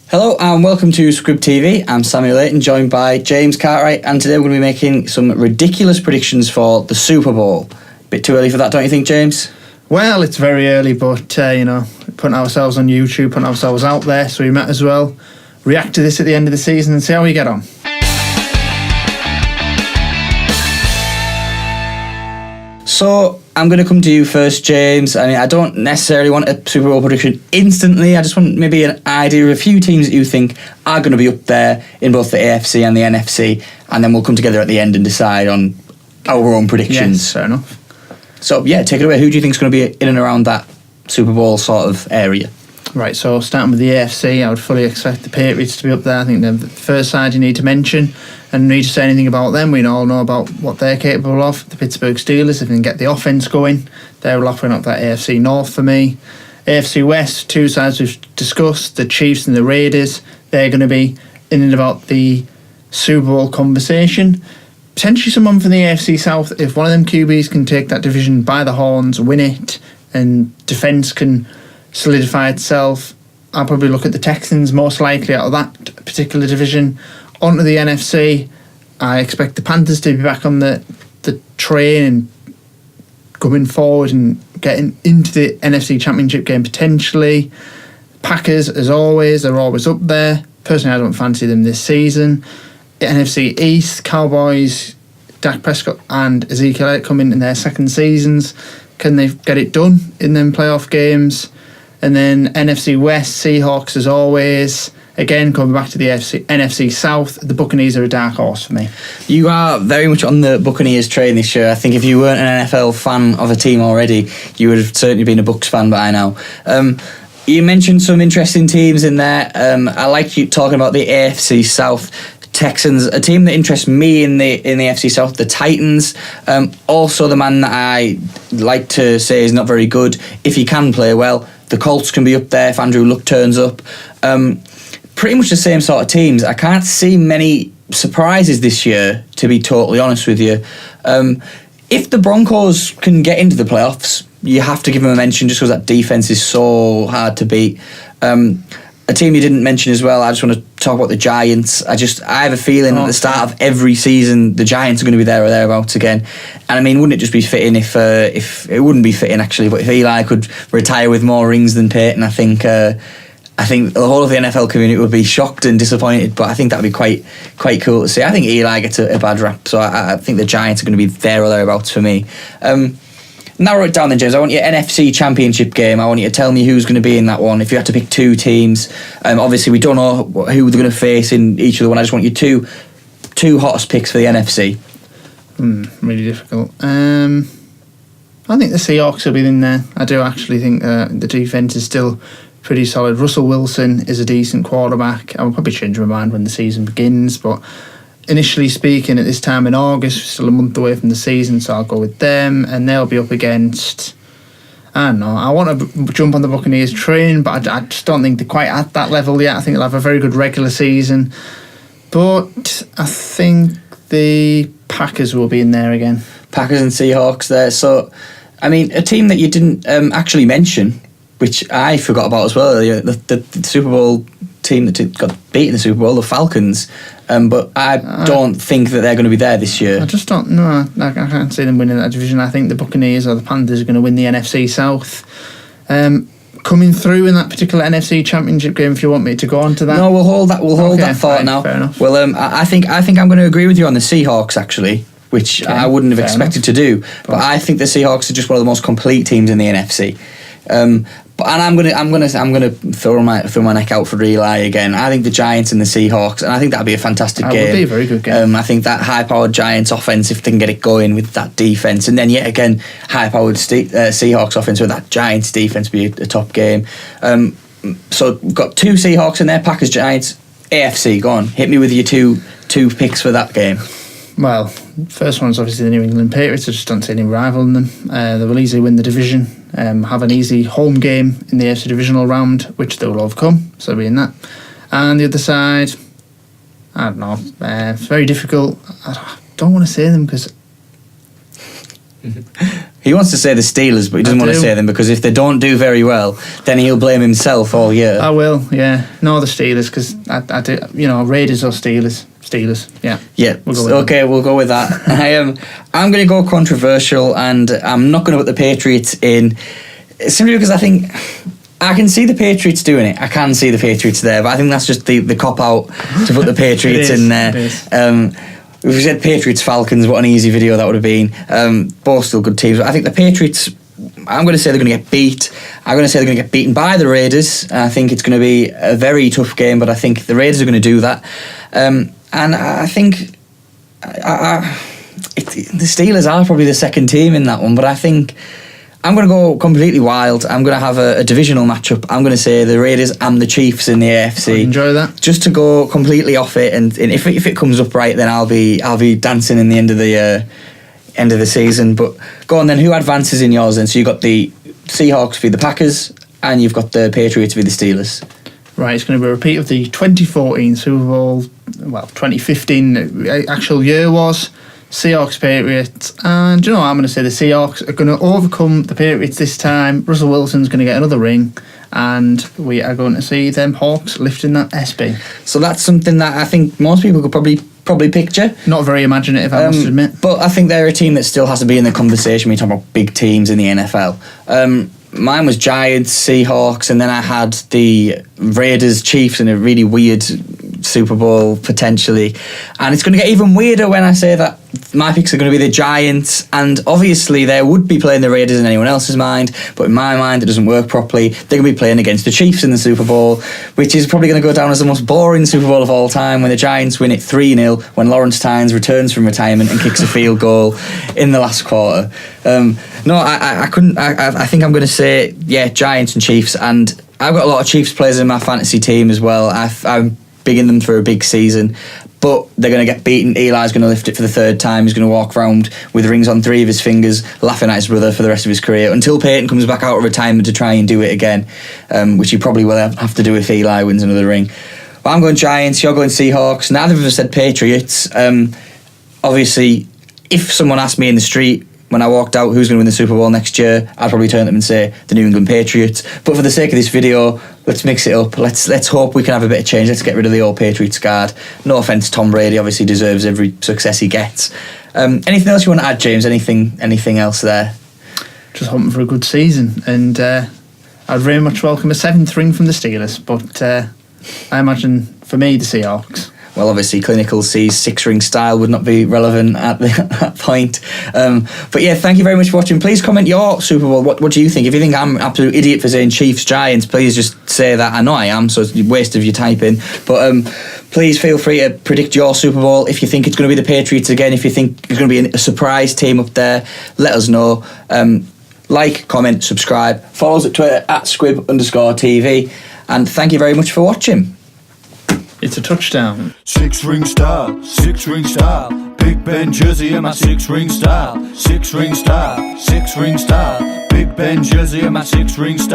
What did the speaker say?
Hello and welcome to Scrib TV. I'm Samuel Layton, joined by James Cartwright, and today we're going to be making some ridiculous predictions for the Super Bowl. Bit too early for that, don't you think, James? Well, it's very early, but, putting ourselves on YouTube, putting ourselves out there, so we might as well react to this at the end of the season and see how we get on. So, I'm going to come to you first, James. I mean, I don't necessarily want a Super Bowl prediction instantly. I just want maybe an idea of a few teams that you think are going to be up there in both the AFC and the NFC, and then we'll come together at the end and decide on our own predictions. Yes, fair enough. So, yeah, take it away. Who do you think is going to be in and around that Super Bowl sort of area? Right, so starting with the AFC, I would fully expect the Patriots to be up there. I think they're the first side you need to mention, and need to say anything about them. We all know about what they're capable of. The Pittsburgh Steelers, if they can get the offense going, they're lapping up that AFC North for me. AFC West, two sides we've discussed, the Chiefs and the Raiders, they're going to be in and about the Super Bowl conversation. Potentially someone from the AFC South, if one of them QBs can take that division by the horns, win it, and defence can solidify itself, I'll probably look at the Texans most likely out of that particular division. Onto the NFC, I expect the Panthers to be back on the train and coming forward and getting into the NFC Championship game potentially. Packers, as always, they're always up there. Personally, I don't fancy them this season. NFC East, Cowboys, Dak Prescott and Ezekiel Elliott coming in their second seasons. Can they get it done in them playoff games? And then NFC West, Seahawks as always. Again, coming back to the NFC South, the Buccaneers are a dark horse for me. You are very much on the Buccaneers train this year. I think if you weren't an NFL fan of a team already, you would have certainly been a Bucs fan by now. You mentioned some interesting teams in there. I like you talking about the AFC South. Texans, a team that interests me in the AFC South, the Titans. Also the man that I like to say is not very good. If he can play well, the Colts can be up there if Andrew Luck turns up. Pretty much the same sort of teams. I can't see many surprises this year, to be totally honest with you. If the Broncos can get into the playoffs, you have to give them a mention just because that defense is so hard to beat. A team you didn't mention as well, I just want to talk about the Giants. I have a feeling at the start of every season the Giants are going to be there or thereabouts again. And I mean, wouldn't it just be fitting if it wouldn't be fitting actually, but if Eli could retire with more rings than Peyton, I think the whole of the NFL community would be shocked and disappointed, but I think that would be quite cool to see. I think Eli gets a bad rap, so I think the Giants are going to be there or thereabouts for me. Narrow it down then, James. I want your NFC Championship game. I want you to tell me who's going to be in that one. If you had to pick two teams, obviously we don't know who they're going to face in each of the one. I just want you two hottest picks for the NFC. Really difficult. I think the Seahawks will be in there. I do actually think the defence is still pretty solid. Russell Wilson is a decent quarterback. I will probably change my mind when the season begins, but initially speaking, at this time in August, we're still a month away from the season, so I'll go with them, and they'll be up against, I don't know, I want to jump on the Buccaneers train, but I just don't think they're quite at that level yet. I think they'll have a very good regular season, but I think the Packers will be in there again. Packers and Seahawks there. So, I mean, a team that you didn't actually mention, which I forgot about as well, the Super Bowl team that got beat in the Super Bowl, the Falcons, but I don't think that they're going to be there this year. I just don't know. I can't see them winning that division. I think the Buccaneers or the Panthers are going to win the NFC South. Coming through in that particular NFC Championship game, if you want me to go on to that. No, we'll hold that thought now. Fair enough. Well, I think I'm going to agree with you on the Seahawks actually, which I wouldn't have expected to do. But I think the Seahawks are just one of the most complete teams in the NFC. And I'm gonna throw my neck out for Eli again. I think the Giants and the Seahawks, and I think that'd be a fantastic game. It would be a very good game. I think that high-powered Giants offense, if they can get it going with that defense, and then yet again high-powered Seahawks offense with that Giants defense, be a top game. So we've got two Seahawks in there, Packers, Giants, AFC. Go on, hit me with your two picks for that game. Well, first one's obviously the New England Patriots. I just don't see any rival in them. They will easily win the division, have an easy home game in the AFC divisional round, which they will overcome, so they'll be in that. And the other side, I don't know, it's very difficult. I don't want to say them because He wants to say the Steelers, but he doesn't want to say them because if they don't do very well, then he'll blame himself all year. I will, yeah. No, the Steelers, because I do, Raiders or Steelers. Steelers, yeah. Yeah, we'll go with that. I'm going to go controversial, and I'm not going to put the Patriots in, simply because I think I can see the Patriots doing it. I can see the Patriots there, but I think that's just the cop-out to put the Patriots in there. If we said Patriots-Falcons, what an easy video that would have been. Both still good teams, but I think the Patriots, I'm going to say they're going to get beat. I'm going to say they're going to get beaten by the Raiders. I think it's going to be a very tough game, but I think the Raiders are going to do that. And I think the Steelers are probably the second team in that one, but I think I'm going to go completely wild. I'm going to have a divisional matchup. I'm going to say the Raiders and the Chiefs in the AFC. Enjoy that. Just to go completely off it, and if it comes up right, then I'll be dancing in the end of the season. But go on then. Who advances in yours then? So you've got the Seahawks v the Packers, and you've got the Patriots v the Steelers. Right, it's going to be a repeat of the 2014 Super Bowl, 2015 actual year was, Seahawks, Patriots, and you know what, I'm going to say the Seahawks are going to overcome the Patriots this time. Russell Wilson's going to get another ring, and we are going to see them Hawks lifting that SB. So that's something that I think most people could probably picture. Not very imaginative, I must admit. But I think they're a team that still has to be in the conversation when you talk about big teams in the NFL. Mine was Giants, Seahawks, and then I had the Raiders, Chiefs in a really weird Super Bowl potentially. And it's going to get even weirder when I say that my picks are going to be the Giants, and obviously they would be playing the Raiders in anyone else's mind, but in my mind it doesn't work properly. They're going to be playing against the Chiefs in the Super Bowl, which is probably going to go down as the most boring Super Bowl of all time, when the Giants win it 3-0 when Lawrence Tynes returns from retirement and kicks a field goal in the last quarter. I think I'm going to say Giants and Chiefs, and I've got a lot of Chiefs players in my fantasy team as well. I'm bigging them for a big season, but they're going to get beaten. Eli's going to lift it for the third time. He's going to walk around with rings on 3 of his fingers, laughing at his brother for the rest of his career, until Peyton comes back out of retirement to try and do it again, which he probably will have to do if Eli wins another ring. But I'm going Giants, you're going Seahawks. Neither of us said Patriots. Obviously, if someone asked me in the street when I walked out who's going to win the Super Bowl next year, I'd probably turn to them and say the New England Patriots. But for the sake of this video, let's mix it up. Let's hope we can have a bit of change. Let's get rid of the old Patriots guard. No offence, Tom Brady obviously deserves every success he gets. Anything else you want to add, James? Anything else there? Just hoping for a good season, and I'd very much welcome a 7th ring from the Steelers, but I imagine for me the Seahawks. Well, obviously, Clinical C's 6-ring style would not be relevant at that point. But yeah, thank you very much for watching. Please comment your Super Bowl. What do you think? If you think I'm an absolute idiot for saying Chiefs, Giants, please just say that. I know I am, so it's a waste of your typing. But please feel free to predict your Super Bowl. If you think it's going to be the Patriots again, if you think it's going to be a surprise team up there, let us know. Like, comment, subscribe. Follow us at Twitter at @squib_TV. And thank you very much for watching. It's a touchdown. 6-ring style, Big Ben jersey in my 6-ring style. 6-ring style, Big Ben jersey in my 6-ring style.